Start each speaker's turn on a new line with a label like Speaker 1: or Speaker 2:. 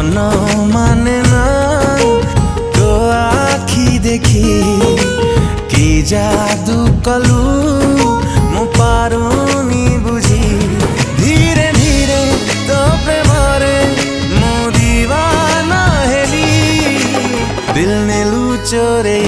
Speaker 1: मन माने ना तो आखी देखी कि जादू कलू मु पारुनी बुझी धीरे धीरे तो प्रेमरे मु दीवाना हेली दिल ने लुचोरे